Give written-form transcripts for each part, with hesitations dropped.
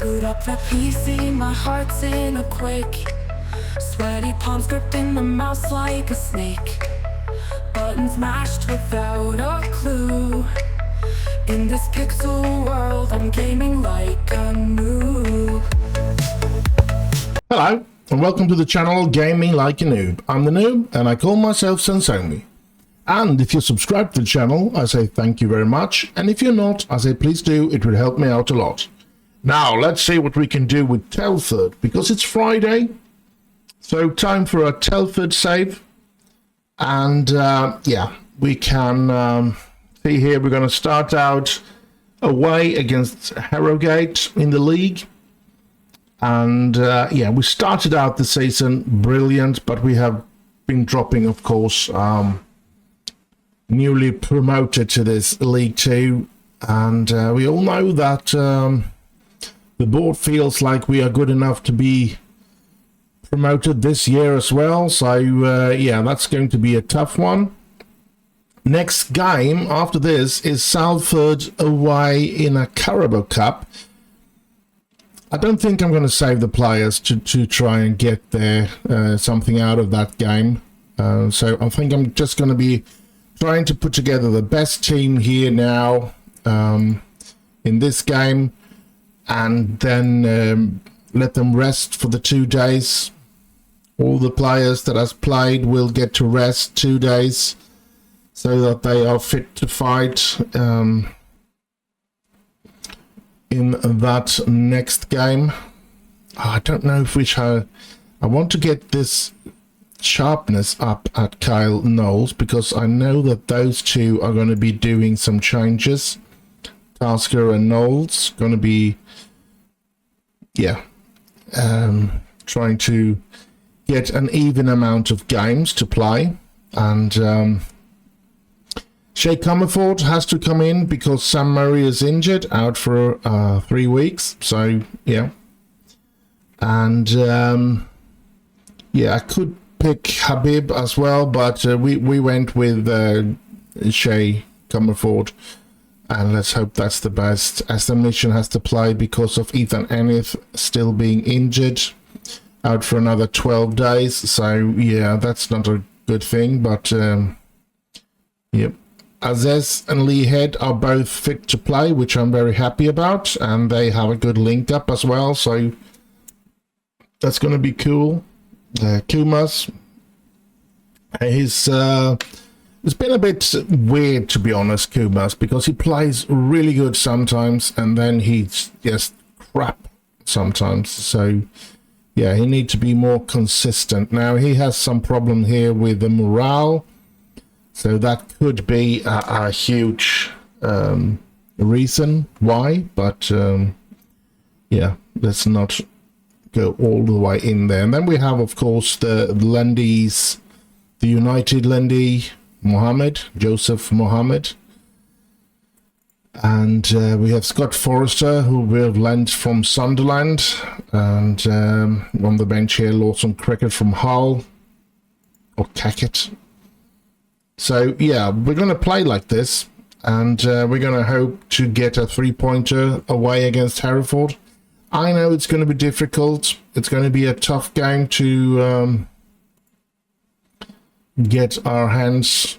Boot up the PC, my heart's in a quake. Sweaty palms gripping the mouse like a snake. Buttons mashed without a clue. In this pixel world, I'm gaming like a noob. Hello, and welcome to the channel Gaming Like a Noob. I'm the noob, and I call myself S07E04. And if you're subscribed to the channel, I say thank you very much. And if you're not, I say please do, it would help me out a lot. Now, let's see what we can do with Telford, because it's Friday. So, time for a Telford save. And, yeah, we can see here we're going to start out away against Harrogate in the league. And, yeah, we started out the season brilliant, but we have been dropping, of course, newly promoted to this League 2. And we all know that the board feels like we are good enough to be promoted this year as well. So, yeah, that's going to be a tough one. Next game after this is Telford away in a Carabao Cup. I don't think I'm going to save the players to try and get there something out of that game. So I think I'm just going to be trying to put together the best team here now in this game, and then let them rest for the 2 days. All the players that has played will get to rest 2 days so that they are fit to fight in that next game. I don't know which I want to get this sharpness up at Kyle Knowles, because I know that those two are going to be doing some changes. Tasker and Knowles going to be, yeah, trying to get an even amount of games to play. And Shay Comerford has to come in because Sam Murray is injured, out for 3 weeks. So, yeah. And, yeah, I could pick Habib as well, but we went with Shay Comerford, and let's hope that's the best, as the mission has to play because of Ethan Enith still being injured, out for another 12 days. So yeah, that's not a good thing, but yep. Azez and Lee Head are both fit to play, which I'm very happy about, and they have a good link up as well, so that's going to be cool. Kumas, it's been a bit weird, to be honest, Kumas, because he plays really good sometimes and then he's just crap sometimes. So yeah, he needs to be more consistent. Now he has some problem here with the morale, so that could be a huge reason why, but yeah, let's not go all the way in there. And then we have, of course, the Lendies, the United Lendy, Joseph Mohammed. And we have Scott Forrester, who will lend from Sunderland. And on the bench here, Lawson Cricket from Hull, or Cackett. So, yeah, we're going to play like this. And we're going to hope to get a 3-pointer away against Hereford. I know it's going to be difficult. It's going to be a tough game to get our hands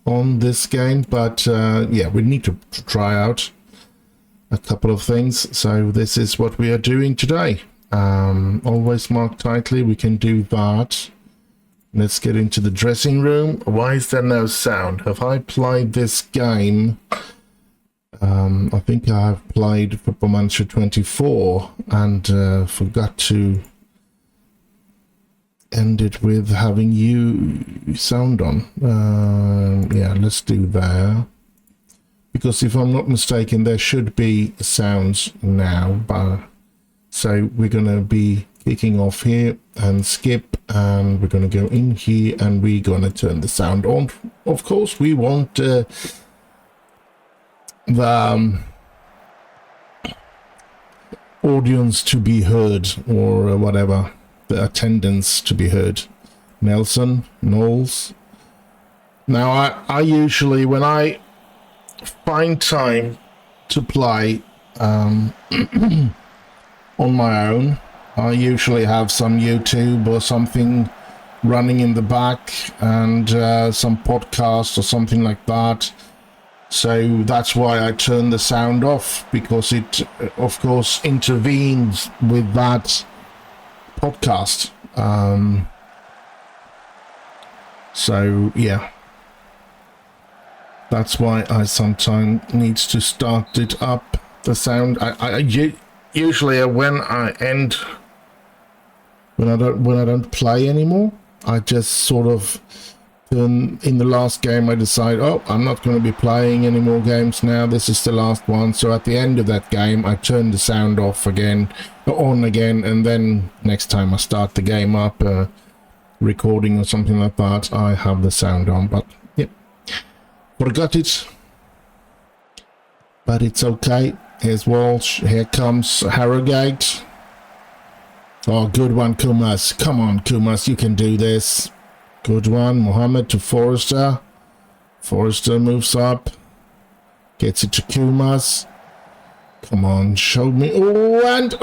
on this game. But, yeah, we need to try out a couple of things. So this is what we are doing today. Always mark tightly. We can do that. Let's get into the dressing room. Why is there no sound? Have I played this game? I think I've played Football Manager 24 and forgot to end it with having you sound on. Yeah, let's do that. Because if I'm not mistaken, there should be sounds now. So we're going to be kicking off here and skip, and we're going to go in here and we're going to turn the sound on. Of course, we want the audience to be heard, or whatever, the attendance to be heard. Nelson, Knowles. Now I usually, when I find time to play, on my own. I usually have some YouTube or something running in the back, and some podcast or something like that. So that's why I turned the sound off, because it of course intervenes with that podcast. So yeah, that's why I sometimes need to start it up, the sound. Usually when I don't play anymore, I just sort of in the last game I decide, oh, I'm not going to be playing any more games now, this is the last one. So at the end of that game I turn the sound off again, on again, and then next time I start the game up, recording or something like that, I have the sound on. But yeah, forgot it, but it's okay. Here's Walsh, here comes Harrogate. Oh, good one, Kumas. Come on, Kumas, you can do this. Good one, Mohammed to Forrester. Forrester moves up, gets it to Kumas. Come on, show me. Oh, and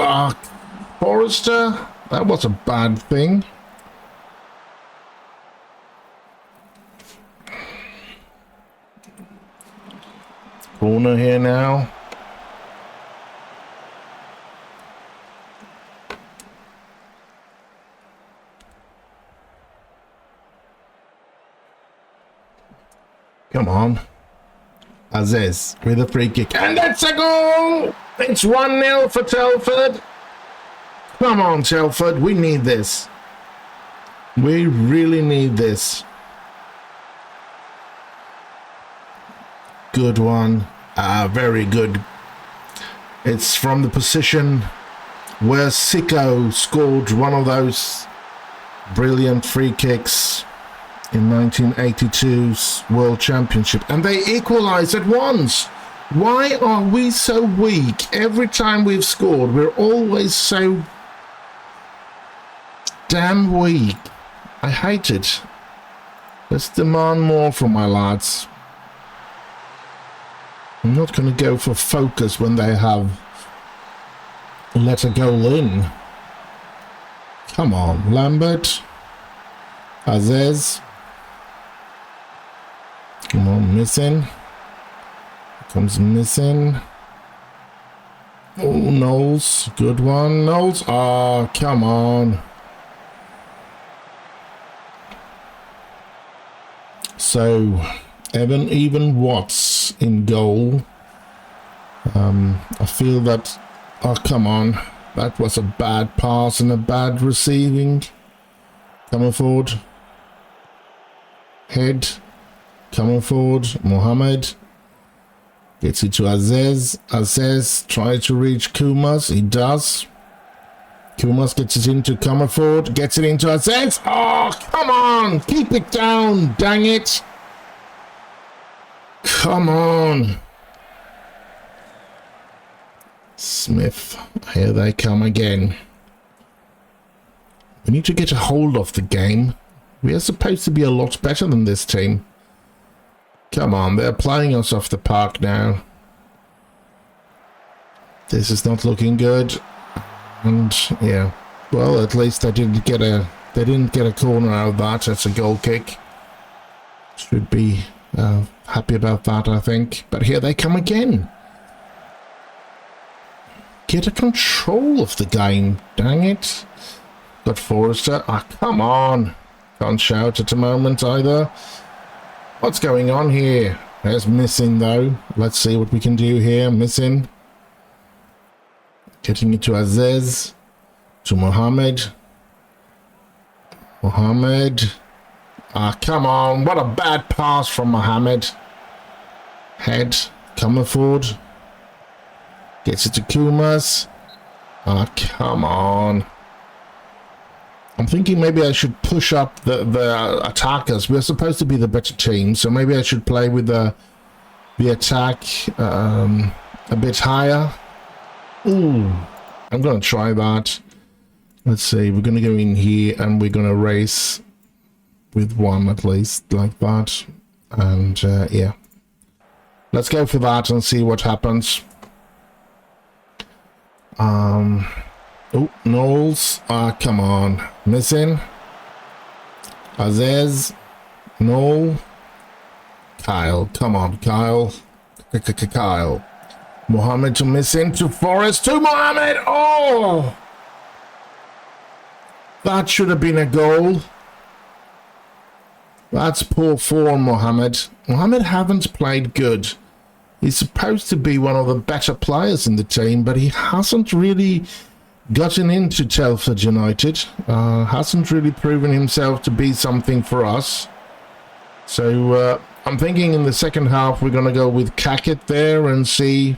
Forrester. That was a bad thing. Corner here now. Come on. Aziz with a free kick. And that's a goal! It's 1-0 for Telford. Come on, Telford. We need this. We really need this. Good one. Very good. It's from the position where Sicko scored one of those brilliant free kicks in 1982's World Championship, and they equalised at once. Why are we so weak? Every time we've scored, we're always so damn weak. I hate it. Let's demand more from my lads. I'm not going to go for focus when they have let a goal in. Come on, Lambert. Aziz. Come on, missing. Comes missing. Oh, Knowles. Good one. Knowles. Oh, come on. So, even Watts in goal. I feel that... Oh, come on. That was a bad pass and a bad receiving. Coming forward. Head. Coming forward, Mohammed gets it to Aziz. Aziz tries to reach Kumas. He does. Kumas gets it into Comerford. Gets it into Aziz. Oh, come on. Keep it down. Dang it. Come on. Smith. Here they come again. We need to get a hold of the game. We are supposed to be a lot better than this team. Come on, they're playing us off the park now. This is not looking good. And yeah, well, at least they didn't get a corner out of that. That's a goal kick. Should be happy about that, I think. But here they come again. Get a control of the game, dang it. Got Forrester. Ah, come on. Can't shout at the moment either. What's going on here? There's missing though. Let's see what we can do here. Missing. Getting it to Aziz. To Mohammed. Mohammed. Ah, come on. What a bad pass from Mohammed. Head. Coming forward. Gets it to Kumas. Ah, come on. I'm thinking maybe I should push up the attackers. We're supposed to be the better team, so maybe I should play with the attack a bit higher. Ooh, I'm going to try that. Let's see, we're going to go in here and we're going to race with one at least, like that. And yeah, let's go for that and see what happens. Oh, Knowles. Ah, come on. Missing. Aziz. No. Kyle. Come on, Kyle. Kyle. Mohammed to missing. To Forrest. To Mohammed. Oh! That should have been a goal. That's poor form, Mohammed. Mohammed haven't played good. He's supposed to be one of the better players in the team, but he hasn't really gotten into Telford United. Hasn't really proven himself to be something for us. So I'm thinking in the second half we're going to go with Kaket there and see,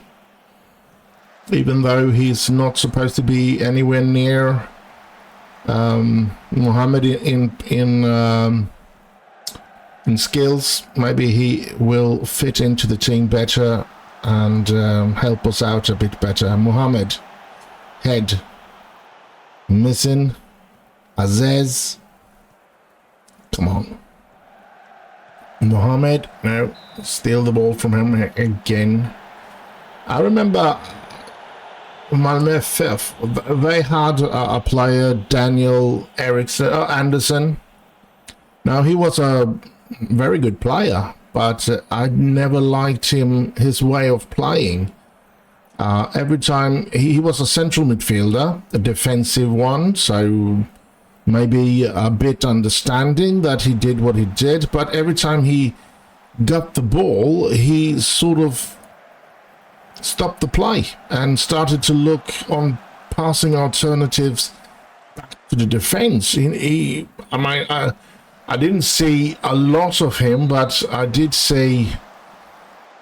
even though he's not supposed to be anywhere near Mohammed in skills, maybe he will fit into the team better and help us out a bit better. Mohammed, head, missing. Aziz, come on. Mohammed, no, steal the ball from him again. I remember Malmö FF, they had a player, Daniel Anderson. Now, he was a very good player, but I never liked his way of playing. Every time he was a central midfielder, a defensive one, so maybe a bit understanding that he did what he did, but every time he got the ball, he sort of stopped the play and started to look on passing alternatives back to the defense. I didn't see a lot of him, but I did see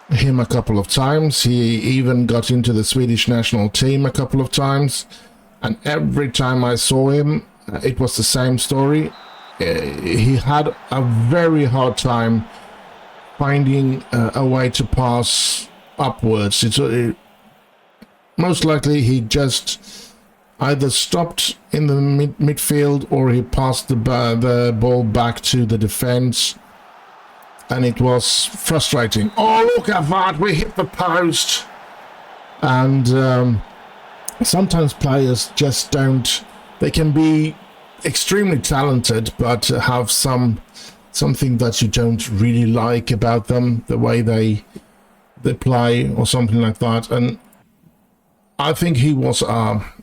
him a couple of times. He even got into the Swedish national team a couple of times, and every time I saw him, it was the same story. He had a very hard time finding a way to pass upwards. Most likely he just either stopped in the midfield or he passed the ball back to the defense, and it was frustrating. Oh, look at that, we hit the post. And sometimes players just don't, they can be extremely talented but have something that you don't really like about them, the way they play or something like that. And I think he was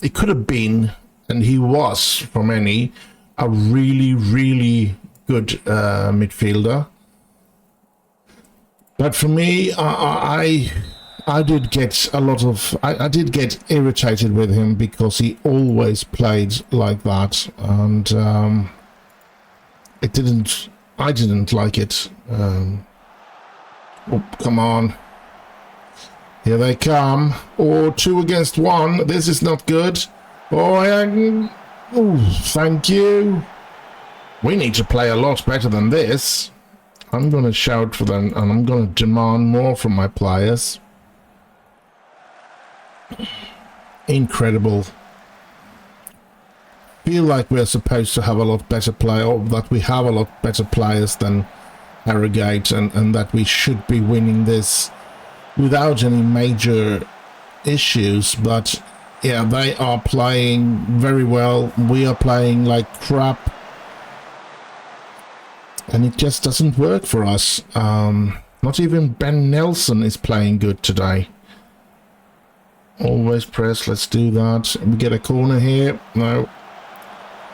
it could have been, and he was for many, a really, really good midfielder. But for me, I did get a lot of, I did get irritated with him because he always played like that, and I didn't like it. Oh, come on. Here they come. Oh, 2 against 1. This is not good. Oh, thank you. We need to play a lot better than this. I'm going to shout for them, and I'm going to demand more from my players. Incredible. Feel like we're supposed to have a lot better play, or that we have a lot better players than Harrogate, and that we should be winning this without any major issues. But yeah, they are playing very well. We are playing like crap, and it just doesn't work for us. Not even Ben Nelson is playing good today. Always press, let's do that. We get a corner here. No,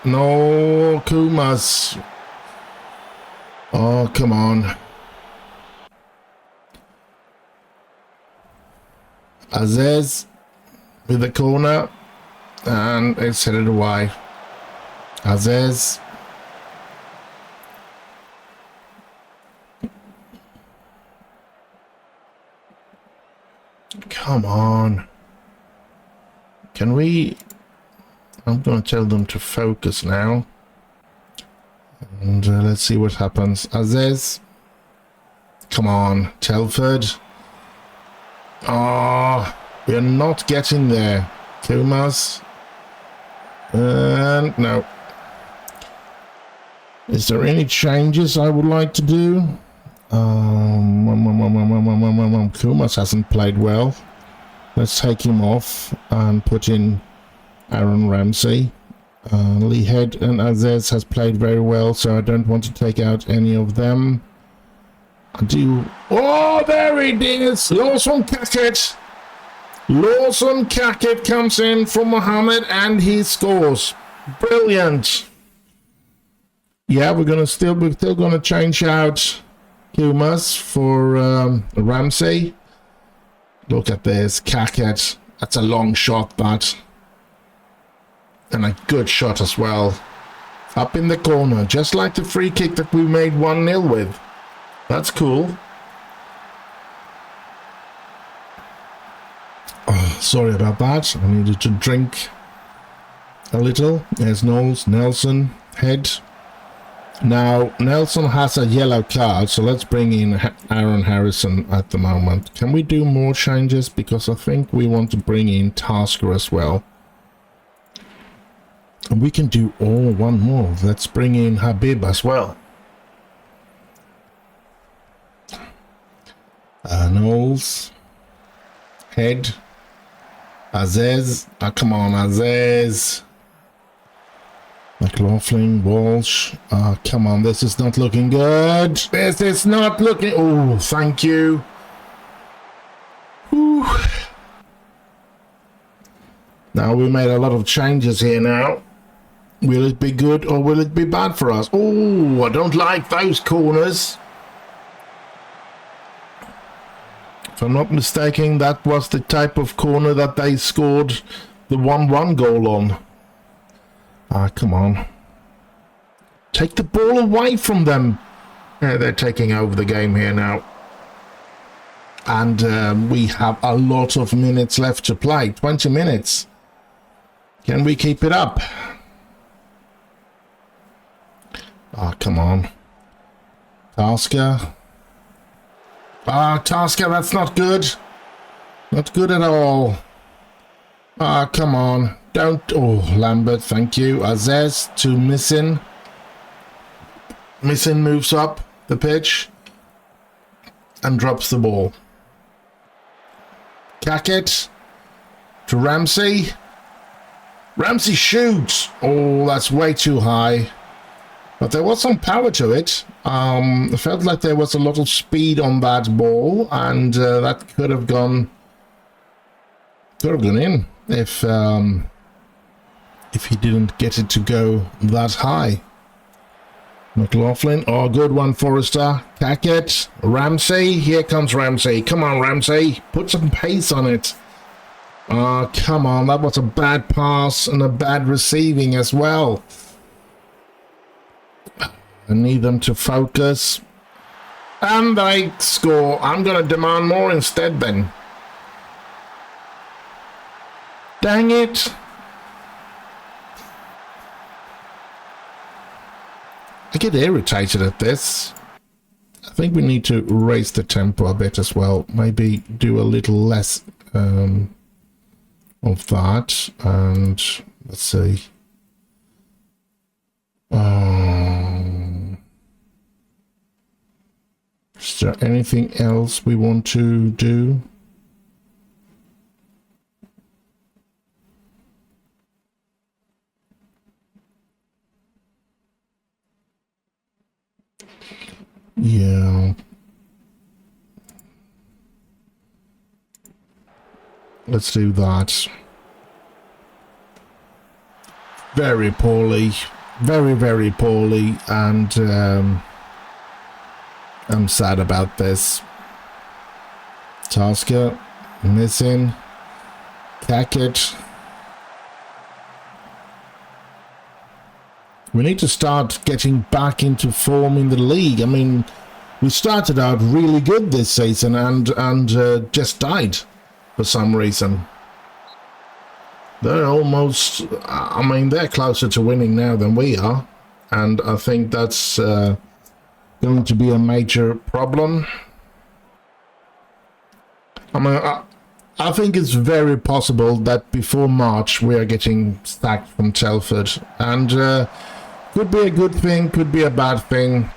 Kumas. Oh, come on. Aziz with the corner, and it's headed away. Aziz. Come on. Can we... I'm going to tell them to focus now. And let's see what happens. Aziz. Come on, Telford. Oh, we're not getting there. Kumas. And no. Is there any changes I would like to do? Kumas hasn't played well. Let's take him off and put in Aaron Ramsey. Lee Head and Aziz has played very well, so I don't want to take out any of them. I do. Oh, there it is! Lawson Cackett! Lawson Cackett comes in from Mohammed and he scores. Brilliant. Yeah, we're still gonna change out Kumas for Ramsey. Look at this, Cackett. That's a long shot, that. And a good shot as well. Up in the corner, just like the free kick that we made 1-0 with. That's cool. Oh, sorry about that. I needed to drink a little. There's Knowles, Nelson, Head. Now, Nelson has a yellow card, so let's bring in Aaron Harrison at the moment. Can we do more changes? Because I think we want to bring in Tasker as well. And we can do one more. Let's bring in Habib as well. Knowles, Head, Aziz. Come on, Aziz. McLaughlin, Walsh. Come on, this is not looking good. This is not looking... Oh, thank you. Whew. Now we made a lot of changes here now. Will it be good or will it be bad for us? Oh, I don't like those corners. If I'm not mistaken, that was the type of corner that they scored the 1-1 goal on. Come on. Take the ball away from them. They're taking over the game here now. And we have a lot of minutes left to play. 20 minutes. Can we keep it up? Come on. Tasker. Tasker, that's not good. Not good at all. Come on. Don't... Oh, Lambert, thank you. Aziz to Missin. Missin moves up the pitch and drops the ball. Cackett to Ramsey. Ramsey shoots. Oh, that's way too high. But there was some power to it. It felt like there was a lot of speed on that ball, and that could have gone in if he didn't get it to go that high. McLaughlin, oh, good one, Forrester. Cackett, Ramsey, here comes Ramsey. Come on, Ramsey, put some pace on it. Come on, that was a bad pass and a bad receiving as well. I need them to focus. And they score. I'm going to demand more instead then. Dang it. I get irritated at this. I think we need to raise the tempo a bit as well. Maybe do a little less of that. And let's see. Is there anything else we want to do? Yeah. Let's do that. Very poorly. Very, very poorly. And I'm sad about this. Tasker, missing. Cackett. We need to start getting back into form in the league. I mean, we started out really good this season and just died for some reason. They're almost, I mean, they're closer to winning now than we are. And I think that's going to be a major problem. I mean, I think it's very possible that before March we are getting sacked from Telford. And could be a good thing, could be a bad thing.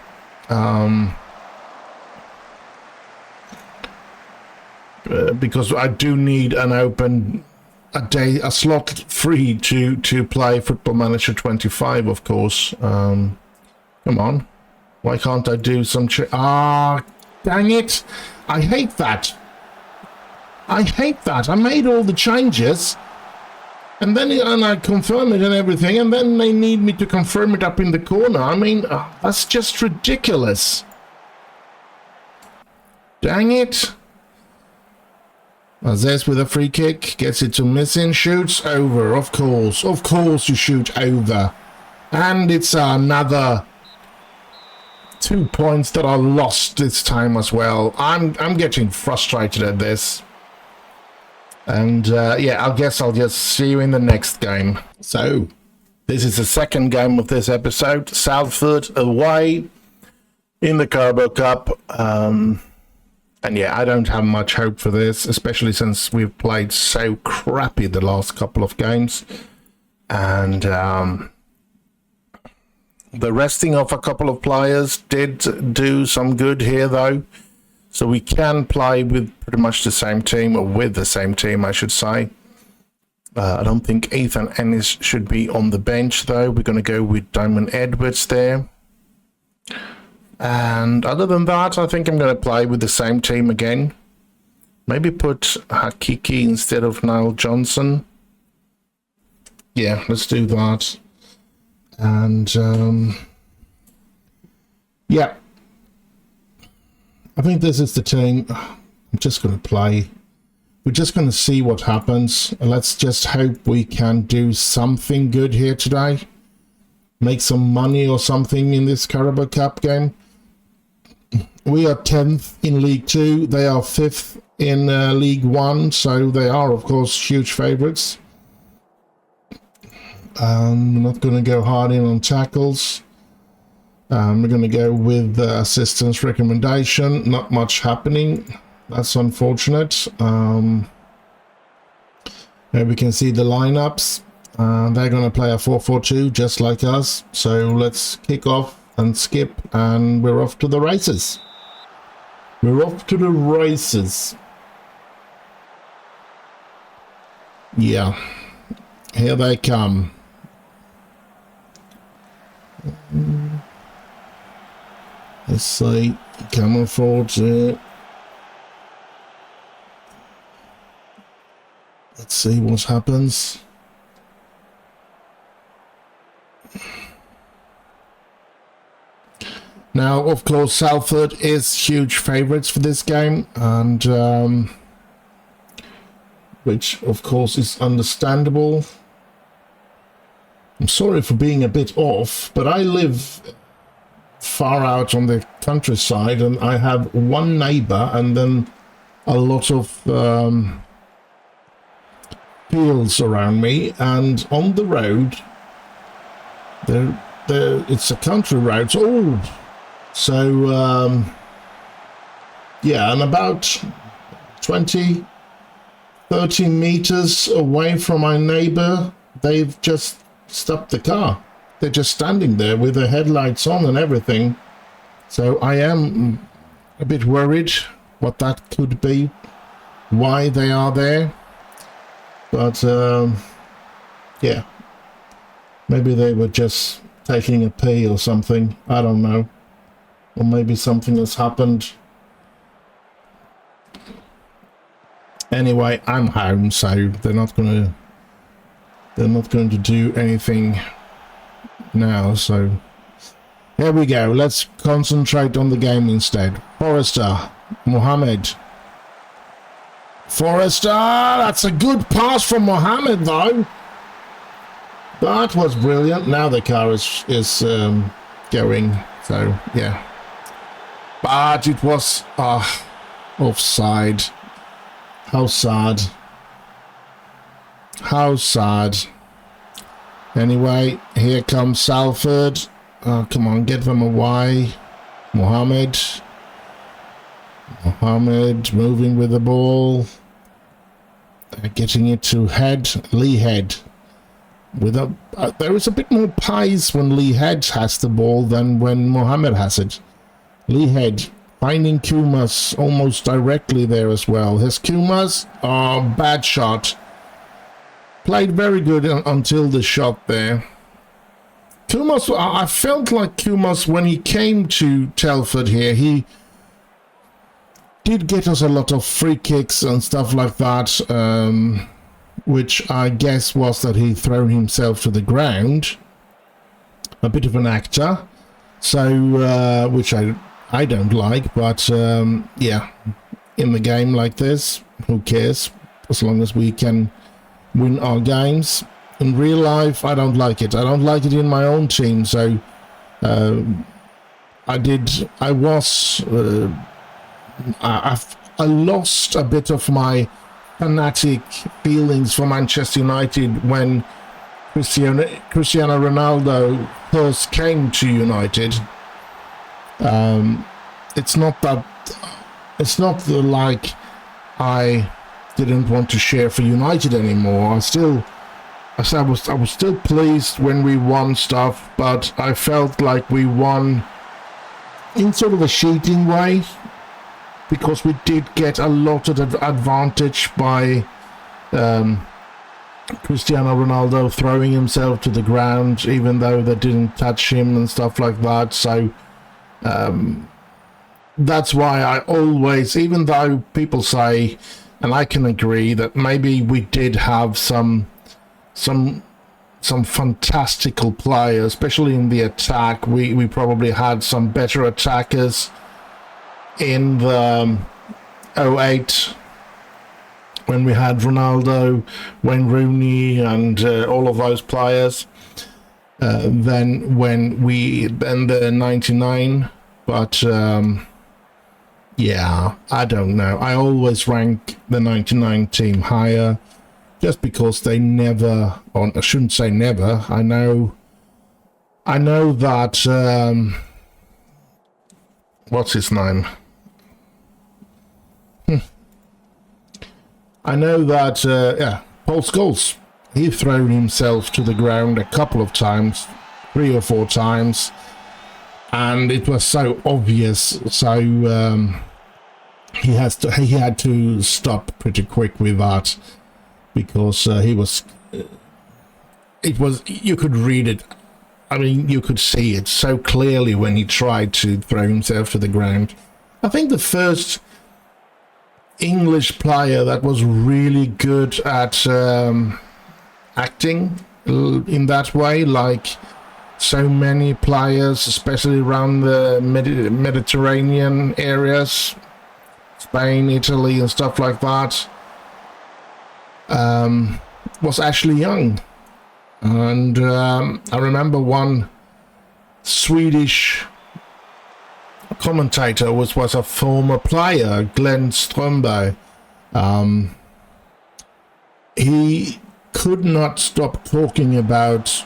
Because I do need an open a slot free to play Football Manager 25, of course. Come on. Why can't I do some... dang it. I hate that. I hate that. I made all the changes. And then I confirm it and everything. And then they need me to confirm it up in the corner. I mean, that's just ridiculous. Dang it. Azez with a free kick. Gets it to Missing. Shoots over. Of course. Of course you shoot over. And it's another... 2 points that are lost this time as well. I'm getting frustrated at this. And yeah, I guess I'll just see you in the next game. So, this is the second game of this episode. Telford away in the Carabao Cup. And yeah, I don't have much hope for this, especially since we've played so crappy the last couple of games. And the resting of a couple of players did do some good here, though. So we can play with pretty much the same team, or with the same team, I should say. I don't think Ethan Ennis should be on the bench, though. We're going to go with Diamond Edwards there. And other than that, I think I'm going to play with the same team again. Maybe put Hakiki instead of Niall Johnson. Yeah, let's do that. And yeah, I think this is the team. I'm just going to play. We're just going to see what happens. Let's just hope we can do something good here today. Make some money or something in this Carabao Cup game. We are 10th in League 2. They are 5th in League 1. So they are, of course, huge favourites. I'm not going to go hard in on tackles. We're going to go with assistance recommendation. Not much happening. That's unfortunate. Here we can see the lineups. They're going to play a 4-4-2 just like us. So let's kick off and skip, and we're off to the races. We're off to the races. Yeah. Here they come. Let's see, coming forward here. Let's see what happens. Now, of course, Telford is huge favourites for this game, and which, of course, is understandable. I'm sorry for being a bit off, but I live far out on the countryside, and I have one neighbour and then a lot of fields around me, and on the road, it's a country road, it's old. So, yeah, and about 20, 30 meters away from my neighbour, they've just stopped the car. They're just standing there with their headlights on and everything. So I am a bit worried what that could be, why they are there. But yeah, maybe they were just taking a pee or something. I don't know. Or maybe something has happened. Anyway, I'm home, so they're not going to do anything now. So here we go. Let's concentrate on the game instead. Forrester, Mohammed. Forrester, that's a good pass from Mohammed, though. That was brilliant. Now the car is going. So yeah, but it was offside. How sad. How sad. Anyway, here comes Telford. Oh, come on, get them away. Mohammed moving with the ball. Getting it to Lee Head. With there is a bit more pace when Lee Head has the ball than when Mohammed has it. Lee Head finding Kumas almost directly there as well. Here's Kumas. Oh, bad shot. Played very good until the shot there. Kumos, I felt like Kumos, when he came to Telford here, he did get us a lot of free kicks and stuff like that, which I guess was that he thrown himself to the ground. A bit of an actor, so which I don't like, but yeah, in the game like this, who cares, as long as we can win our games. In real life, I don't like it. I don't like it in my own team, so I lost a bit of my fanatic feelings for Manchester United when Cristiano Ronaldo first came to United. It's not like I didn't want to cheer for United anymore. I was still pleased when we won stuff, but I felt like we won in sort of a cheating way, because we did get a lot of advantage by Cristiano Ronaldo throwing himself to the ground, even though they didn't touch him and stuff like that. So that's why I always, even though people say, and I can agree, that maybe we did have some fantastical players, especially in the attack. We probably had some better attackers in the 08 when we had Ronaldo, Wayne Rooney, and all of those players. Then the 99, but yeah, I don't know. I always rank the 99 team higher, just because they never, or I shouldn't say never. I know that what's his name? I know that, yeah, Paul Scholes, he thrown himself to the ground a couple of times, 3 or 4 times, and it was so obvious. So he had to stop pretty quick with that, because you could read it. I mean, you could see it so clearly when he tried to throw himself to the ground. I think the first English player that was really good at acting in that way, like so many players, especially around the Mediterranean areas, Spain, Italy, and stuff like that, was Ashley Young. And I remember one Swedish commentator was a former player, Glenn Strömberg. He could not stop talking about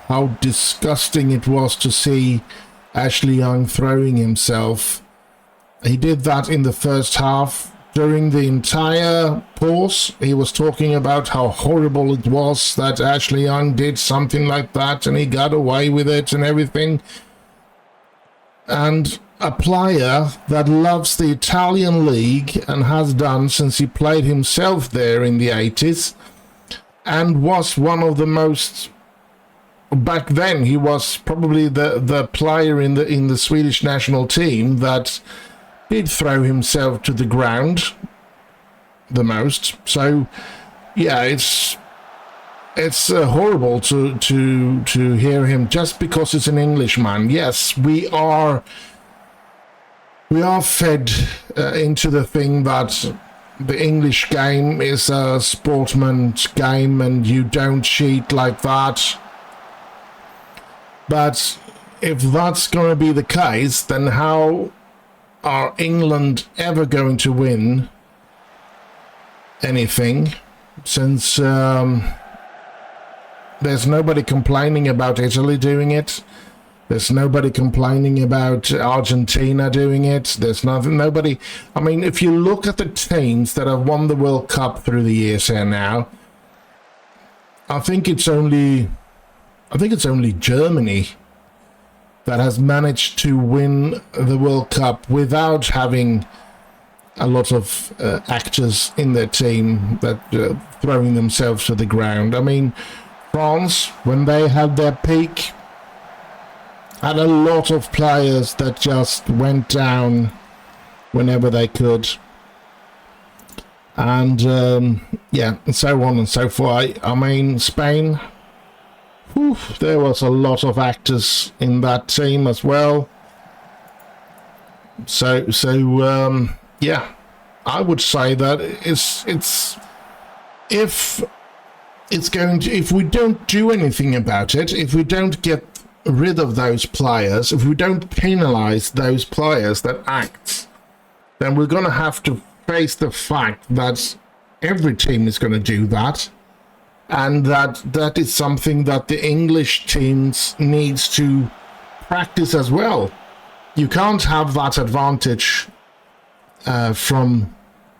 how disgusting it was to see Ashley Young throwing himself. He did that in the first half. During the entire pause, he was talking about how horrible it was that Ashley Young did something like that, and he got away with it and everything. And a player that loves the Italian league and has done since he played himself there in the 80s, and was one of the most, back then he was probably the player in the Swedish national team that did throw himself to the ground the most. So yeah, it's horrible to hear him, just because it's an Englishman. Yes, we are fed into the thing that the English game is a sportsman's game and you don't cheat like that. But if that's going to be the case, then how are England ever going to win anything, since there's nobody complaining about Italy doing it? There's nobody complaining about Argentina doing it. There's nobody. I mean, if you look at the teams that have won the World Cup through the years here now, I think it's only Germany that has managed to win the World Cup without having a lot of actors in their team that throwing themselves to the ground. I mean, France, when they had their peak, had a lot of players that just went down whenever they could. And yeah, and so on and so forth. I mean, Spain, whew, there was a lot of actors in that team as well. So yeah, I would say that if we don't do anything about it, if we don't get rid of those players, if we don't penalize those players that act, then we're going to have to face the fact that every team is going to do that, and that is something that the English teams needs to practice as well. You can't have that advantage from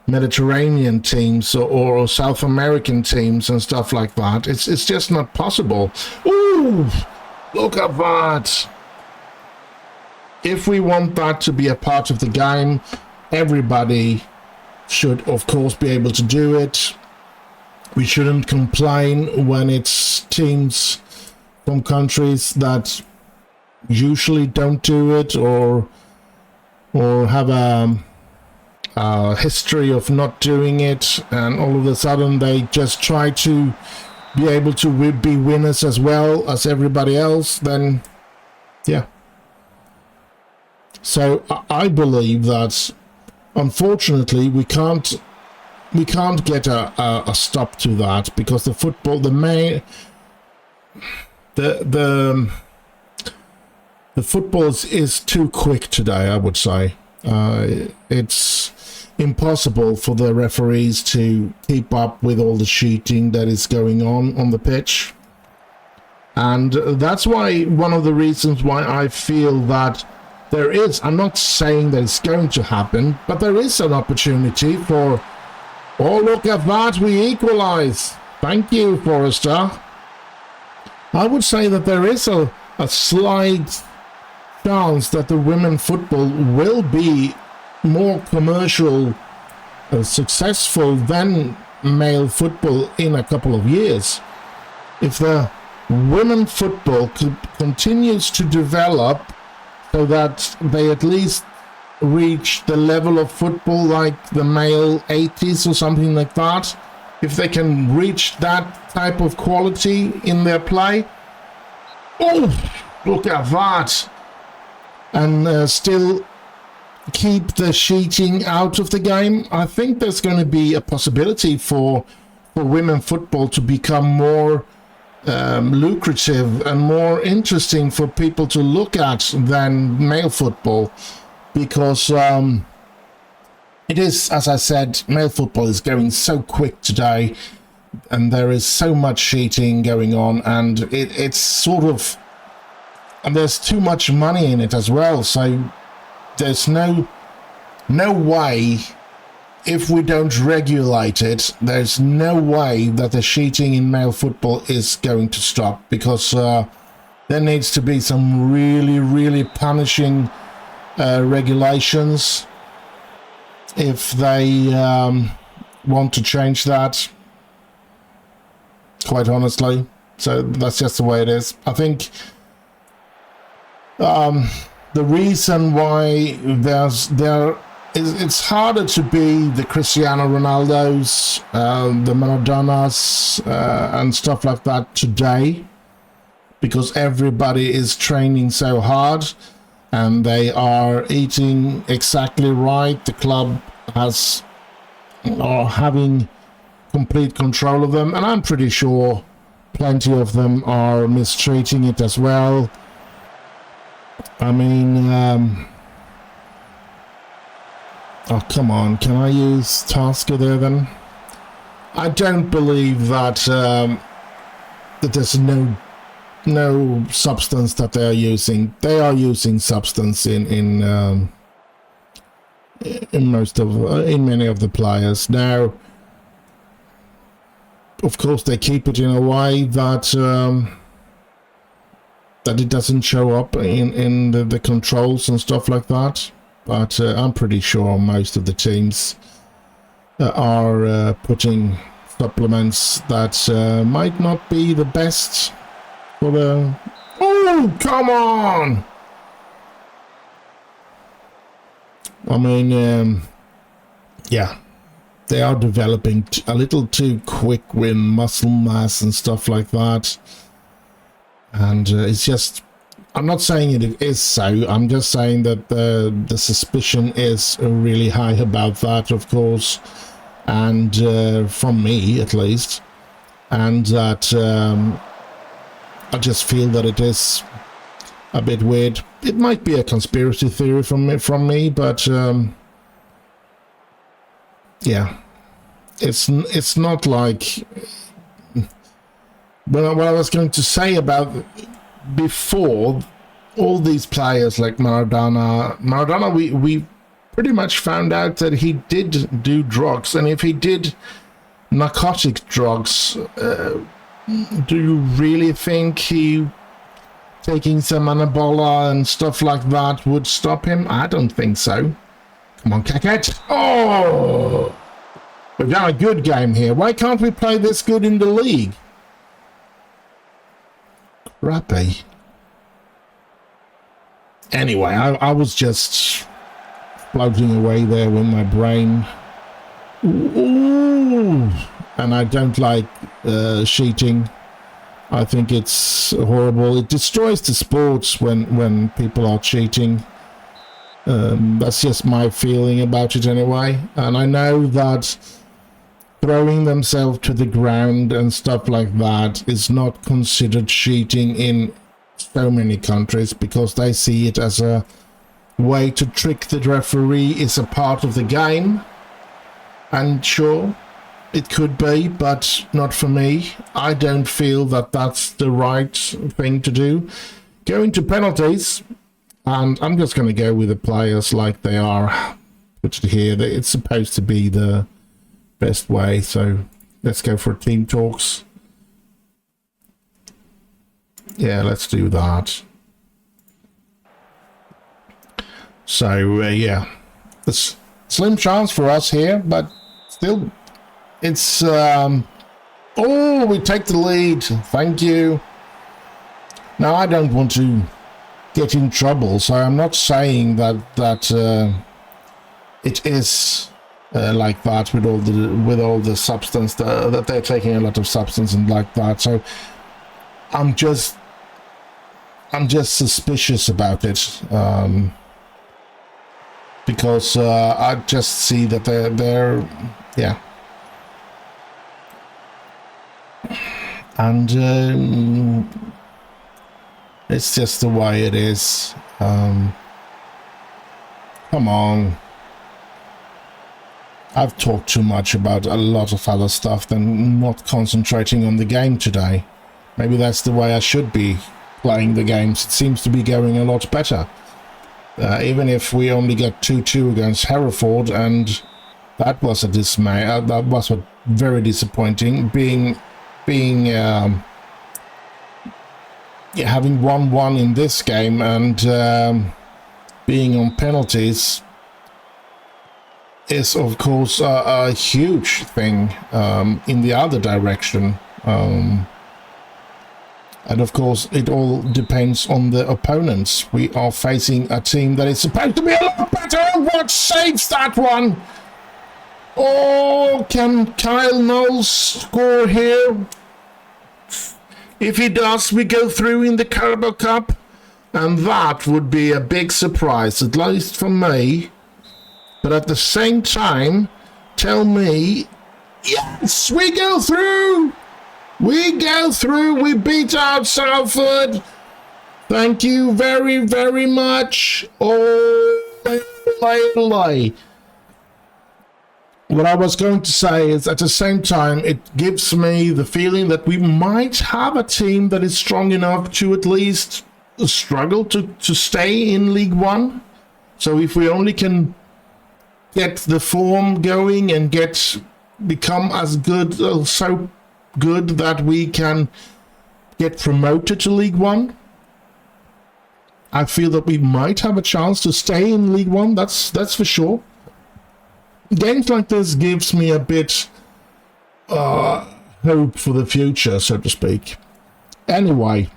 Mediterranean teams or South American teams and stuff like that. It's just not possible. Ooh, look at that. If we want that to be a part of the game, everybody should, of course, be able to do it. We shouldn't complain when it's teams from countries that usually don't do it or have a history of not doing it, and all of a sudden they just try to be able to be winners as well as everybody else. Then yeah, so I believe that unfortunately we can't get a stop to that, because the football, the football is too quick today, I would say. It's impossible for the referees to keep up with all the cheating that is going on the pitch. And that's why, one of the reasons why I feel that there is, I'm not saying that it's going to happen, but there is an opportunity for, oh, look at that, we equalize. Thank you, Forrester. I would say that there is a slight chance that the women football will be more commercial successful than male football in a couple of years. If the women football continues to develop so that they at least reach the level of football like the male 80s or something like that, if they can reach that type of quality in their play, oh, look at that, and still keep the cheating out of the game, I think there's going to be a possibility for women football to become more lucrative and more interesting for people to look at than male football, because it is, as I said, male football is going so quick today, and there is so much cheating going on, and it's sort of, and there's too much money in it as well. So there's no way, if we don't regulate it, there's no way that the cheating in male football is going to stop, because there needs to be some really, really punishing regulations if they want to change that, quite honestly. So that's just the way it is. I think the reason why it's harder to be the Cristiano Ronaldos, the Maradonas, and stuff like that today, because everybody is training so hard and they are eating exactly right. The club are having complete control of them, and I'm pretty sure plenty of them are mistreating it as well. I mean, oh, come on, can I use Tasker there then? I don't believe that that there's no substance that they are using. They are using substance in many of the players. Now, of course, they keep it in a way that that it doesn't show up in the controls and stuff like that. but I'm pretty sure most of the teams are putting supplements that might not be the best for the... Oh, come on! I mean, yeah, they are developing a little too quick with muscle mass and stuff like that. And it's just, I'm not saying it is so, I'm just saying that the suspicion is really high about that, of course, and from me at least, and that I just feel that it is a bit weird. It might be a conspiracy theory from me, but yeah, it's not like what I was going to say about before. All these players like Maradona, we pretty much found out that he did do drugs, and if he did narcotic drugs, do you really think he taking some anabola and stuff like that would stop him? I don't think so. Come on, Kakat. Oh! We've done a good game here. Why can't we play this good in the league? Crappy. Anyway, I was just floating away there with my brain. Ooh! And I don't like cheating. I think it's horrible. It destroys the sports when people are cheating. That's just my feeling about it anyway. And I know that throwing themselves to the ground and stuff like that is not considered cheating in so many countries because they see it as a way to trick the referee. Is a part of the game. And sure, it could be, but not for me. I don't feel that that's the right thing to do. Going to penalties, and I'm just going to go with the players like they are. Put it here. It's supposed to be the best way, so let's go for team talks. Yeah, let's do that. So, yeah, it's slim chance for us here, but still... It's, oh, we take the lead. Thank you. Now, I don't want to get in trouble, so I'm not saying that it is like that with all the substance, that they're taking a lot of substance and like that. So I'm just suspicious about it, because I just see that they're yeah. And it's just the way it is. Come on. I've talked too much about a lot of other stuff than not concentrating on the game today. Maybe that's the way I should be playing the games. It seems to be going a lot better. Even if we only got 2-2 against Hereford, and that was a dismay. That was very disappointing. Having 1-1 in this game and being on penalties is of course a huge thing in the other direction, and of course it all depends on the opponents. We are facing a team that is supposed to be a lot better. What saves that one? Oh, can Kyle Knowles score here? If he does, we go through in the Carabao Cup, and that would be a big surprise, at least for me. But at the same time, tell me, yes, we go through! We go through, we beat out Telford. Thank you very, very much. Oh, what I was going to say is, at the same time, it gives me the feeling that we might have a team that is strong enough to at least struggle to stay in League One. So if we only can get the form going and become as good, so good that we can get promoted to League One, I feel that we might have a chance to stay in League One. That's for sure. Games like this gives me a bit hope for the future, so to speak. Anyway,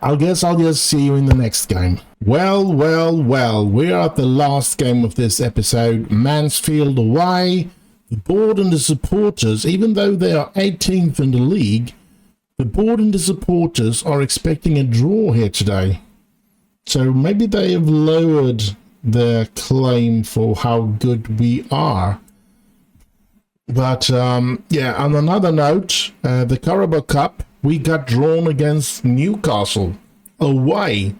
I guess I'll just see you in the next game. Well, we're at the last game of this episode. Mansfield away. The board and the supporters, even though they are 18th in the league, the board and the supporters are expecting a draw here today. So maybe they have lowered their claim for how good we are. But yeah, on another note, the Carabao Cup, we got drawn against Newcastle away.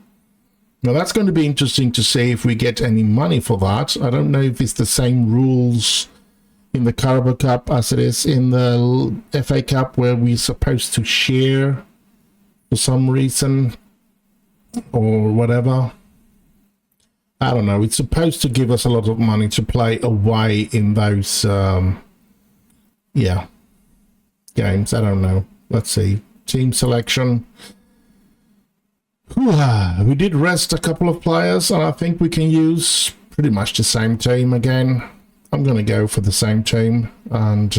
Now that's going to be interesting to see if we get any money for that. I don't know if it's the same rules in the Carabao Cup as it is in the FA Cup, where we're supposed to share for some reason or whatever. I don't know. It's supposed to give us a lot of money to play away in those yeah, games. I don't know. Let's see. Team selection. We did rest a couple of players, and I think we can use pretty much the same team again. I'm going to go for the same team, and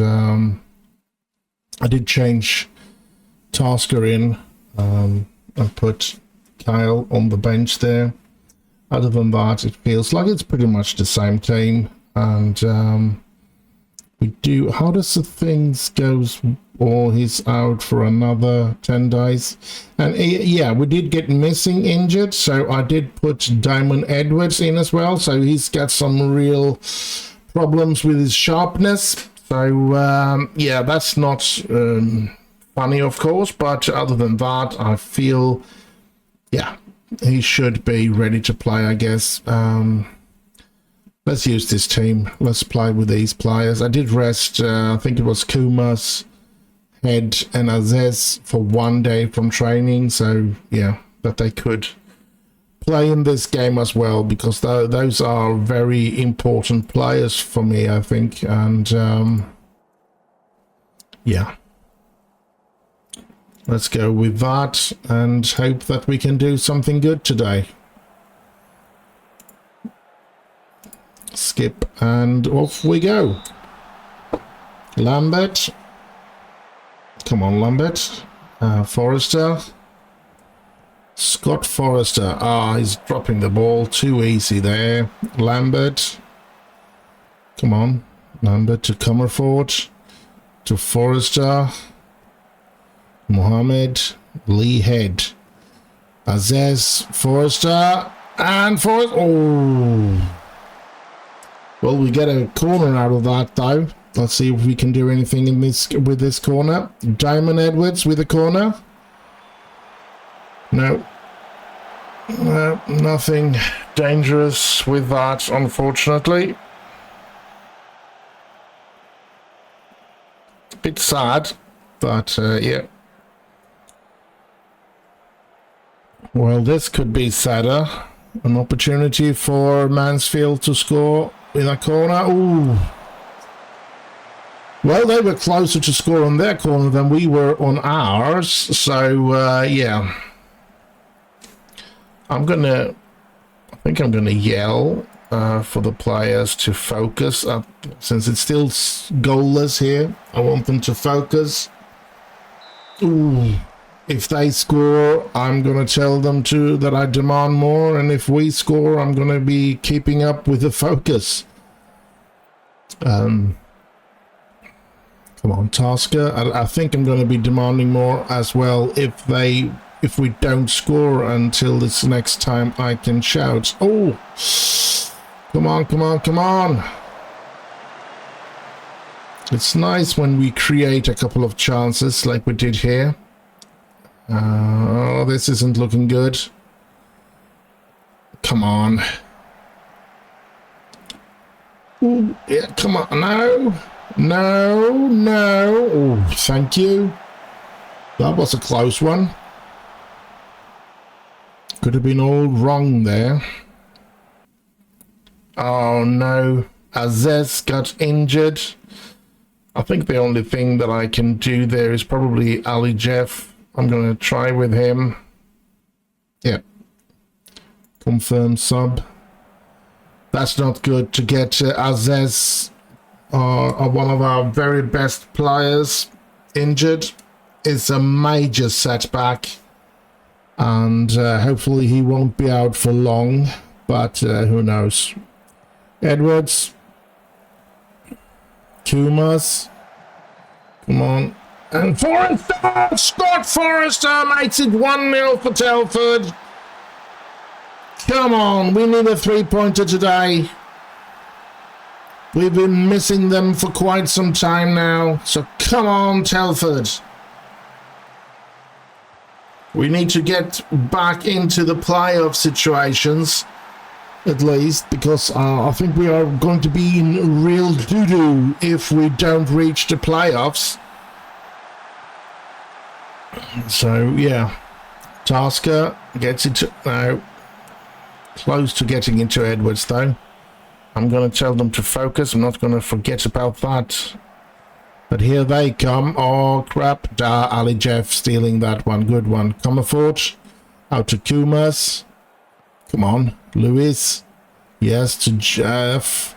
I did change Tasker in and put Kyle on the bench there. Other than that, it feels like it's pretty much the same team. And we do... How does the things goes? Or he's out for another 10 days. And yeah, we did get Missing injured, so I did put Diamond Edwards in as well. So he's got some real problems with his sharpness. So yeah, that's not funny, of course. But other than that, I feel, yeah, he should be ready to play, I guess. Let's use this team. Let's play with these players. I did rest, I think it was Kumas, Head and Aziz for 1 day from training. So yeah, that they could play in this game as well, because those are very important players for me, I think. And yeah, let's go with that and hope that we can do something good today. Skip, and off we go. Lambert. Come on, Lambert. Forrester. Scott Forrester. He's dropping the ball too easy there. Lambert. Come on. Lambert to Comerford. To Forrester. Mohammed. Lee Head. Aziz. Forrester. And Forrester. Oh. Well, we get a corner out of that, though. Let's see if we can do anything in this with this corner. Diamond Edwards with a corner. No. No, nothing dangerous with that, unfortunately. Bit sad, but yeah. Well, this could be sadder. An opportunity for Mansfield to score in a corner. Ooh. Well, they were closer to score on their corner than we were on ours. So, yeah. I think I'm gonna yell for the players to focus. Since it's still goalless here, I want them to focus. Ooh. If they score, I'm going to tell them that I demand more. And if we score, I'm going to be keeping up with the focus. Come on, Tasker. I think I'm going to be demanding more as well if we don't score until this next time I can shout. Oh, come on, come on, come on. It's nice when we create a couple of chances like we did here. Oh, this isn't looking good. Come on. Ooh, yeah, come on. No. No, no. Oh, thank you. That was a close one. Could have been all wrong there. Oh, no. Aziz got injured. I think the only thing that I can do there is probably Ali Jeff. I'm going to try with him. Yep. Confirm sub. That's not good to get Aziz, one of our very best players, injured. It's a major setback, and hopefully he won't be out for long, but who knows. Edwards, Kumas, come on, and Forrester, Scott Forrester makes it 1-0 for Telford. Come on, we need a 3-pointer today. We've been missing them for quite some time now, so come on, Telford. We need to get back into the playoff situations, at least, because I think we are going to be in real doo-doo if we don't reach the playoffs. So, yeah. Tasker gets it now. Close to getting into Edwards, though. I'm going to tell them to focus. I'm not going to forget about that. But here they come. Oh, crap. Ali Jeff stealing that one. Good one. Comerford. Out to Kumas. Come on. Lewis. Yes, to Jeff.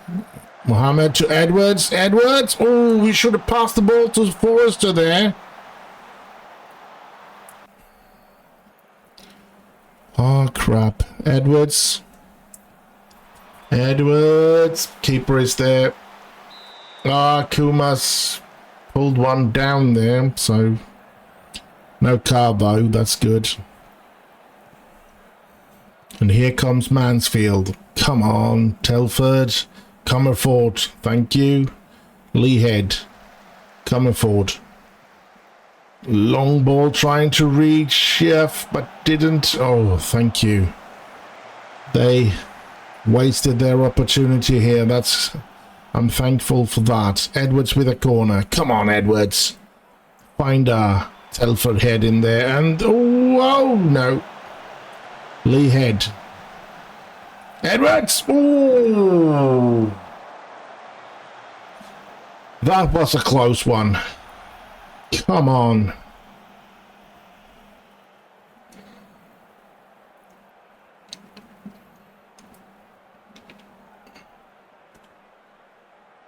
Mohammed to Edwards. Edwards. Oh, we should have passed the ball to Forrester there. Oh, crap. Edwards. Edwards. Keeper is there. Ah, Kumas pulled one down there, so no Carbo. That's good. And here comes Mansfield. Come on, Telford. Comerford. Thank you. Leahead. Comerford. Long ball trying to reach Chef, but didn't. Oh, thank you. They wasted their opportunity here. I'm thankful for that. Edwards with a corner. Come on, Edwards. Find our Telford head in there. And, oh no. Lee head. Edwards. Ooh. That was a close one. Come on.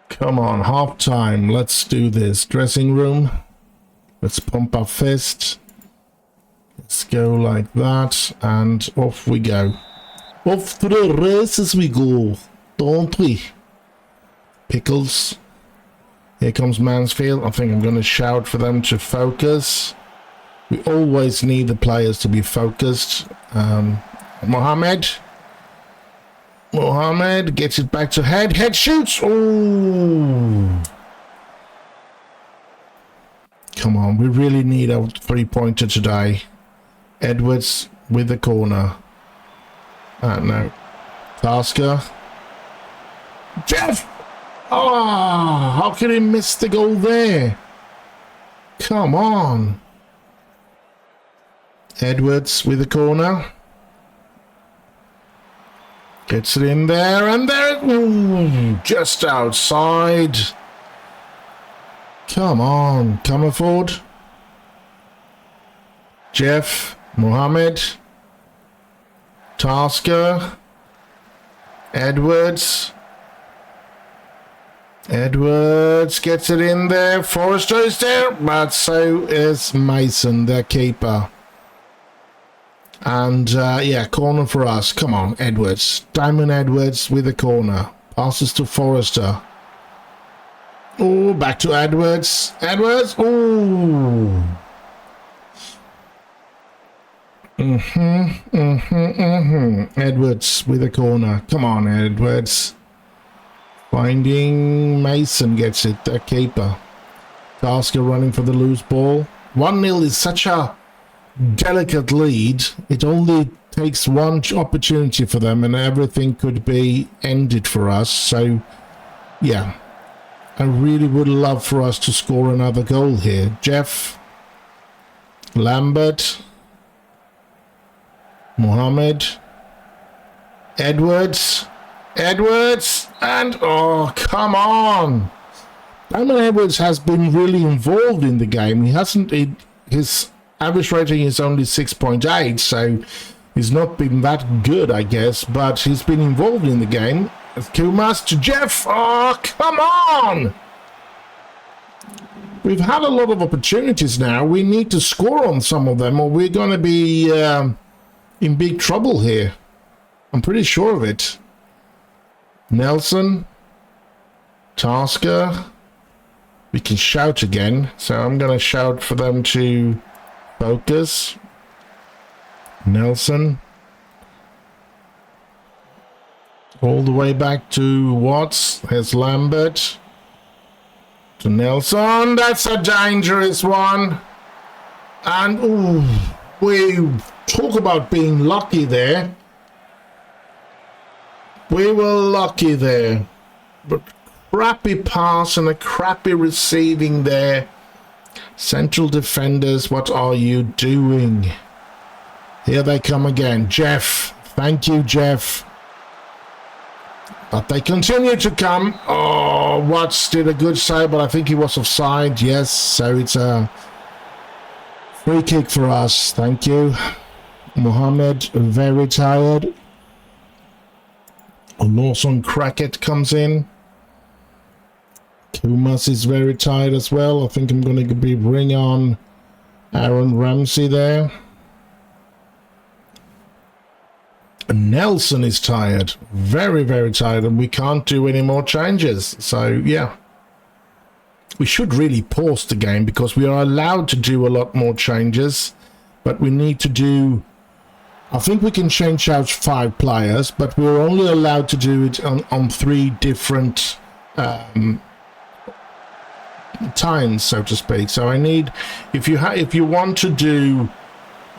Come on, half time. Let's do this. Dressing room. Let's pump our fist. Let's go like that. And off we go. Off to the races we go. Don't we? Pickles. Here comes Mansfield. I think I'm going to shout for them to focus. We always need the players to be focused. Mohammed gets it back to head. Head shoots. Oh. Come on. We really need a 3-pointer today. Edwards with the corner. No. Tasker. Jeff. Oh, how can he miss the goal there? Come on. Edwards with the corner. Gets it in there, and there, ooh, just outside. Come on, Comerford. Jeff, Mohammed. Tasker. Edwards. Edwards gets it in there. Forrester is there, but so is Mason, their keeper. And, yeah, corner for us. Come on, Edwards. Diamond Edwards with the corner. Passes to Forrester. Oh, back to Edwards. Edwards. Oh. Edwards with the corner. Come on, Edwards. Finding Mason gets it, the keeper. Tasker running for the loose ball. 1-0 is such a delicate lead. It only takes one opportunity for them and everything could be ended for us. So, yeah. I really would love for us to score another goal here. Jeff. Lambert. Mohammed. Edwards. Edwards. And, oh, come on. Diamond Edwards has been really involved in the game. He hasn't... his average rating is only 6.8, so He's not been that good, I guess, but he's been involved in the game. Kumas to Jeff. Oh, come on! We've had a lot of opportunities now. We need to score on some of them or we're going to be in big trouble here. I'm pretty sure of it. Nelson. Tasker. We can shout again. So I'm going to shout for them to focus. Nelson. All the way back to Watts. Here's Lambert. To Nelson. That's a dangerous one. And ooh, we talk about being lucky there. We were lucky there. But crappy pass and a crappy receiving there. Central defenders, what are you doing? Here they come again. Jeff. Thank you, Jeff. But they continue to come. Oh, Watts did a good save, but I think he was offside. Yes, so it's a free kick for us. Thank you. Mohammed, very tired. Lawson Crackett comes in. Kumas is very tired as well. I think I'm going to bring on Aaron Ramsey there. Nelson is tired, very, very tired, and we can't do any more changes. So, yeah. We should really pause the game because we are allowed to do a lot more changes, but we need to do... I think we can change out 5 players, but we're only allowed to do it on 3 different times, so to speak. So I need... If you want to do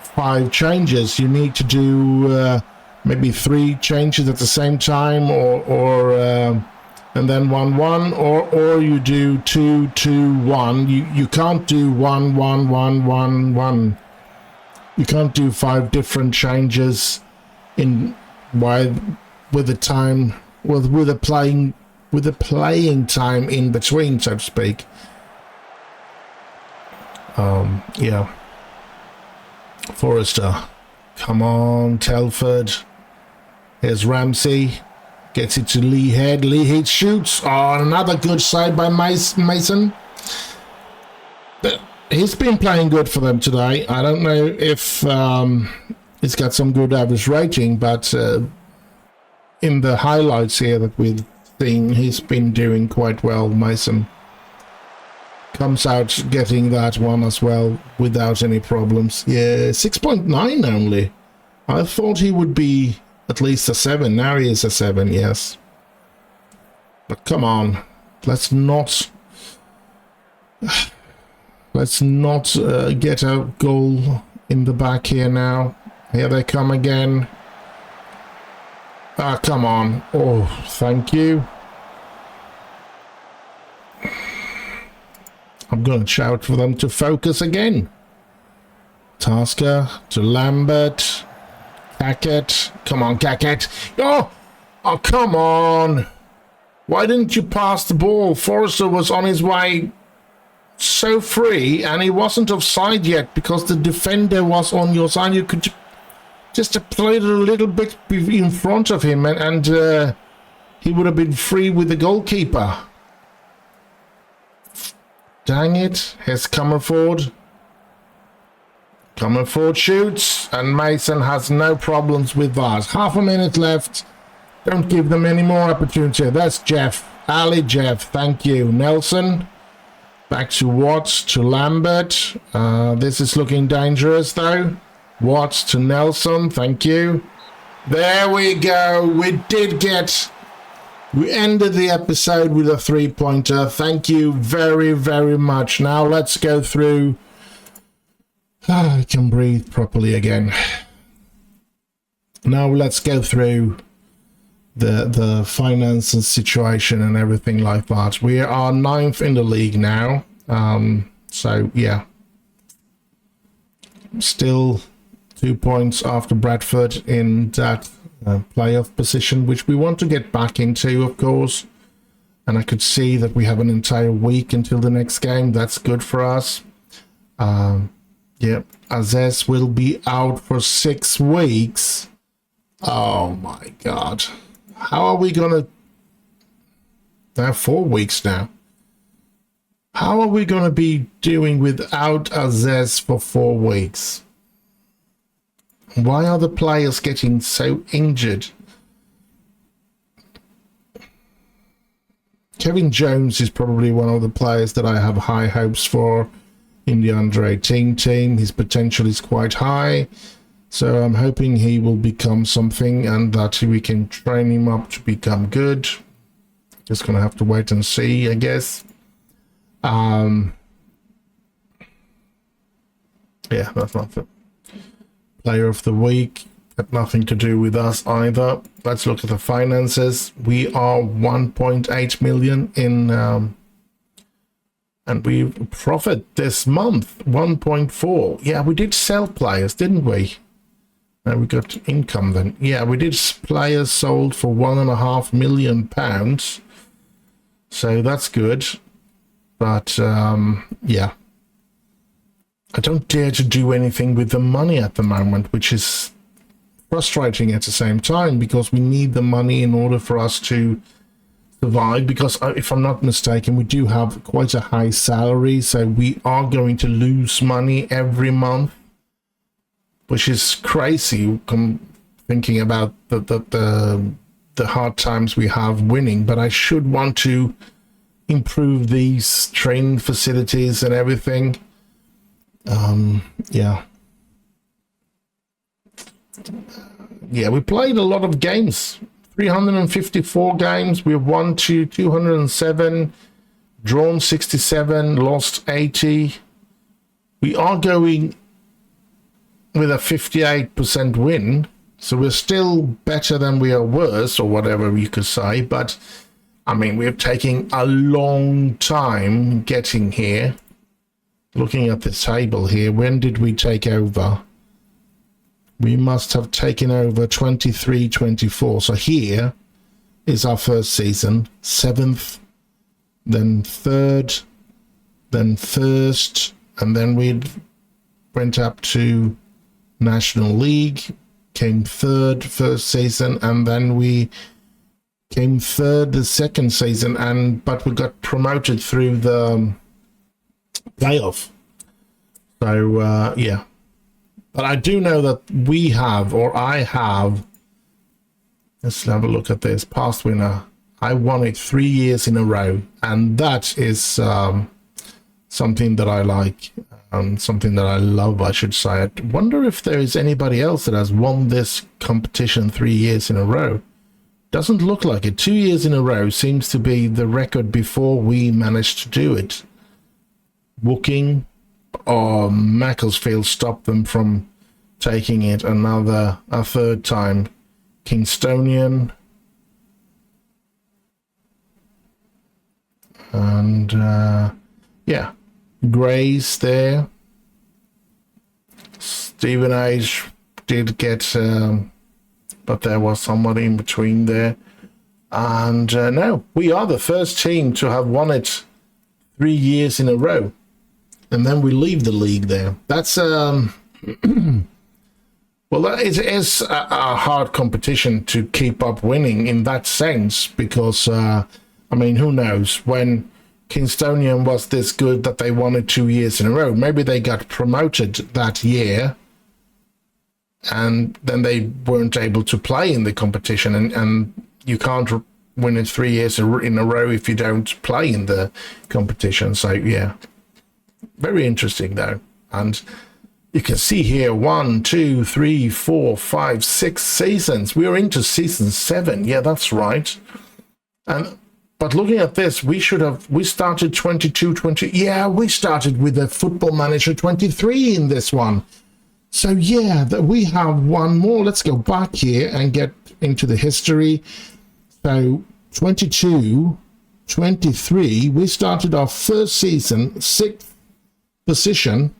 5 changes, you need to do... maybe 3 changes at the same time, or and then 1-1, or you do 2-2-1. You can't do 1-1-1-1-1. You can't do 5 different changes with the time with the playing time in between, so to speak. Yeah. Forrester, come on, Telford. Here's Ramsey. Gets it to Lee Head. Lee Head shoots. Oh, another good save by Mason. But he's been playing good for them today. I don't know if he's got some good average rating, but in the highlights here that we've seen, he's been doing quite well. Mason comes out getting that one as well without any problems. Yeah, 6.9 only. I thought he would be at least a 7. Now he is a 7, yes. But come on, let's not get a goal in the back here now. Here they come again. Ah, come on. Oh, thank you. I'm going to shout for them to focus again. Tasker to Lambert. Cackett. Come on, Cackett. Oh, come on. Why didn't you pass the ball? Forrester was on his way so free, and he wasn't offside yet because the defender was on your side. You could just have played it a little bit in front of him, and he would have been free with the goalkeeper. Dang it. Here's Comerford. Comerford shoots, and Mason has no problems with that. Half a minute left. Don't give them any more opportunity. That's Jeff. Ali Jeff, thank you. Nelson. Back to Watts, to Lambert. This is looking dangerous, though. Watts to Nelson, thank you. There we go. We ended the episode with a 3-pointer. Thank you very, very much. Now let's go through... I can breathe properly again. Now let's go through the finances situation and everything like that. We are 9th in the league now. So, yeah. Still 2 points after Bradford in that playoff position, which we want to get back into, of course. And I could see that we have an entire week until the next game. That's good for us. Yep, Azez will be out for 6 weeks. Oh my god. How are we gonna... Now 4 weeks now. How are we gonna be doing without Azez for 4 weeks? Why are the players getting so injured? Kevin Jones is probably one of the players that I have high hopes for in the under 18 team. His potential is quite high, so I'm hoping he will become something and that we can train him up to become good. Just gonna have to wait and see, I guess. Yeah, that's not the player of the week. Got nothing to do with us either. Let's look at the finances. We are 1.8 million in and we profit this month 1.4. Yeah, we did sell players, didn't we? And we got income then. Yeah, we did players sold for £1.5 million, so that's good. But yeah, I don't dare to do anything with the money at the moment, which is frustrating at the same time, because we need the money in order for us to survive. Because if I'm not mistaken, we do have quite a high salary, so we are going to lose money every month, which is crazy thinking about the hard times we have winning. But I should want to improve these training facilities and everything. Yeah, we played a lot of games. 354 games. We've won 207, drawn 67, lost 80. We are going with a 58% win, so we're still better than we are worse, or whatever you could say. But I mean, we're taking a long time getting here. Looking at the table here, when did we take over? We must have taken over 23-24. So here is our first season. 7th, then 3rd, then 1st, and then we went up to National League, came 3rd first season, and then we came 3rd the second season, but we got promoted through the playoff. So yeah. But I do know that we have, or I have, let's have a look at this, past winner. I won it 3 years in a row, and that is something that I like, something that I love, I should say. I wonder if there is anybody else that has won this competition 3 years in a row. Doesn't look like it. 2 years in a row seems to be the record before we managed to do it. Woking or Macclesfield stopped them from taking it a third time. Kingstonian and yeah, Grays there. Stevenage did get but there was somebody in between there. And no, we are the first team to have won it 3 years in a row. And then we leave the league there. That's well, that is a hard competition to keep up winning in that sense, because I mean, who knows, when Kingstonian was this good that they won it 2 years in a row, maybe they got promoted that year and then they weren't able to play in the competition, and you can't win it 3 years in a row if you don't play in the competition. So yeah, very interesting though. And you can see here 1, 2, 3, 4, 5, 6 seasons. We are into season 7. Yeah, that's right. But looking at this, we started 22-20. Yeah, we started with a Football Manager 23 in this one. So yeah, we have one more. Let's go back here and get into the history. So 22-23, we started our first season, 6th position.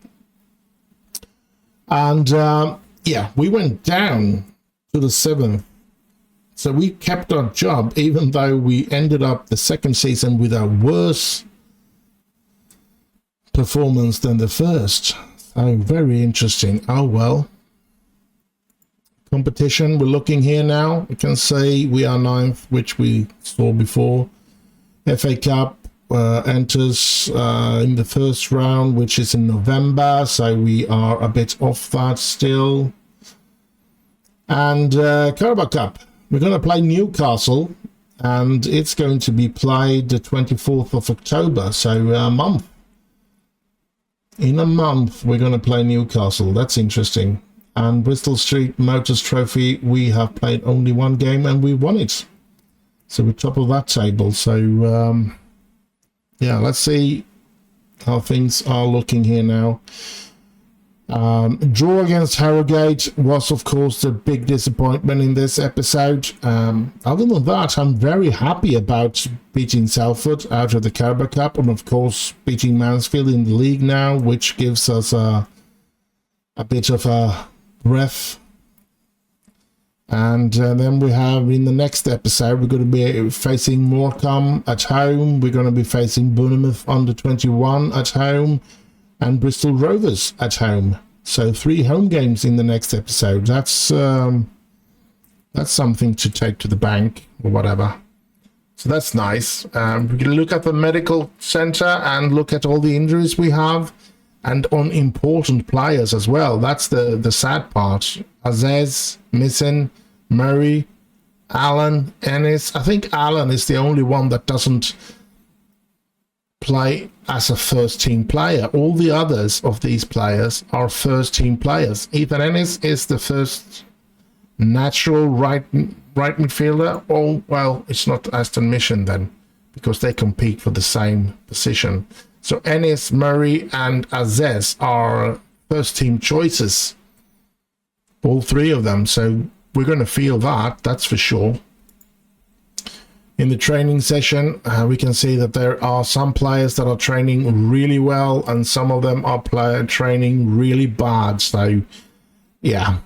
And yeah, we went down to the 7th. So we kept our job, even though we ended up the second season with a worse performance than the first. Oh, very interesting. Oh, well. Competition, we're looking here now. You can say we are 9th, which we saw before. FA Cup enters in the first round, which is in November, so we are a bit off that still. And Carabao Cup, we're going to play Newcastle, and it's going to be played the 24th of October, so a month. In a month, we're going to play Newcastle. That's interesting. And Bristol Street Motors Trophy, we have played only one game and we won it. So we're top of that table. So, yeah, let's see how things are looking here now. Draw against Harrogate was, of course, the big disappointment in this episode. Other than that, I'm very happy about beating Telford out of the Carabao Cup and, of course, beating Mansfield in the league now, which gives us a bit of a breath. And then we have in the next episode, we're going to be facing Morecambe at home. We're going to be facing Bournemouth under 21 at home and Bristol Rovers at home. So 3 home games in the next episode. That's something to take to the bank or whatever. So that's nice. We can look at the medical center and look at all the injuries we have. And on important players as well. That's the sad part. Aziz, missing, Murray, Allen, Ennis. I think Allen is the only one that doesn't play as a first-team player. All the others of these players are first-team players. Ethan Ennis is the first natural right midfielder. Oh, well, it's not Aston Mission then, because they compete for the same position. So Ennis, Murray, and Aziz are first-team choices. All 3 of them. So we're going to feel that, that's for sure. In the training session, we can see that there are some players that are training really well, and some of them are training really bad. So, yeah.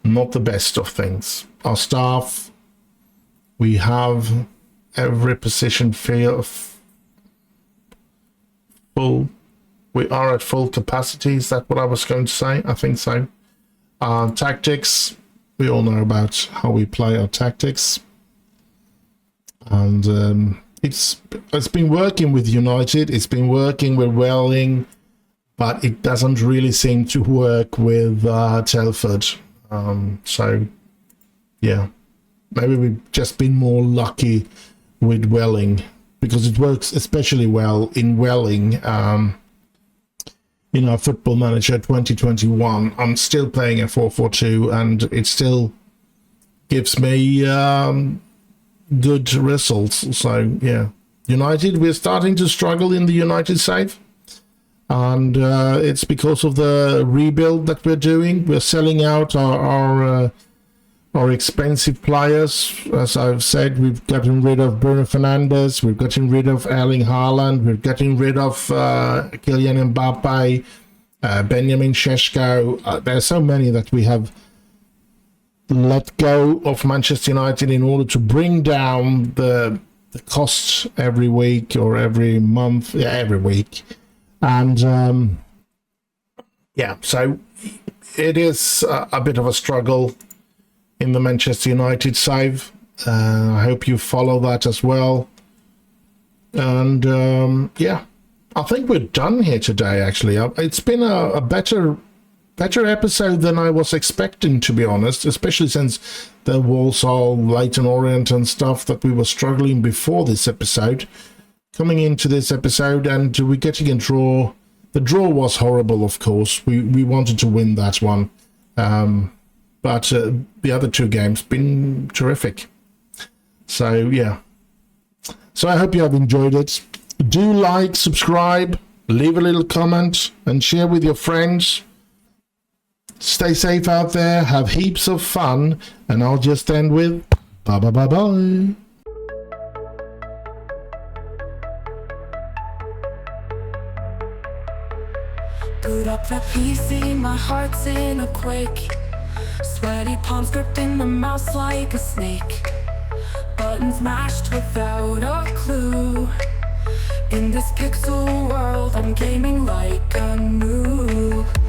Not the best of things. Our staff, we have every position full. We are at full capacity. Is that what I was going to say? I think so. Tactics, we all know about how we play our tactics, and it's been working with United. It's been working with Welling, but it doesn't really seem to work with Telford. So yeah, maybe we've just been more lucky with Welling, because it works especially well in Welling. In our Football Manager 2021, I'm still playing a 4-4-2, and it still gives me good results. So yeah, United, we're starting to struggle in the United save, and it's because of the rebuild that we're doing. We're selling out our expensive players. As I've said, we've gotten rid of Bruno Fernandes, we've gotten rid of Erling Haaland, we're getting rid of Kylian Mbappe, Benjamin Šeško. There are so many that we have let go of Manchester United in order to bring down the costs every week or every month, every week. And yeah, so it is a bit of a struggle in the Manchester United save. I hope you follow that as well. And yeah, I think we're done here today, actually. It's been a better episode than I was expecting, to be honest, especially since there was all Leyton Orient and stuff that we were struggling before this episode. Coming into this episode, and we're getting a draw. The draw was horrible, of course. We wanted to win that one. But the other 2 games been terrific. So yeah. So I hope you have enjoyed it. Do like, subscribe, leave a little comment, and share with your friends. Stay safe out there. Have heaps of fun. And I'll just end with bye bye bye bye. Boot up the PC, my heart's in a quake. Sweaty palms gripping the mouse like a snake. Buttons mashed without a clue. In this pixel world, I'm gaming like a noob.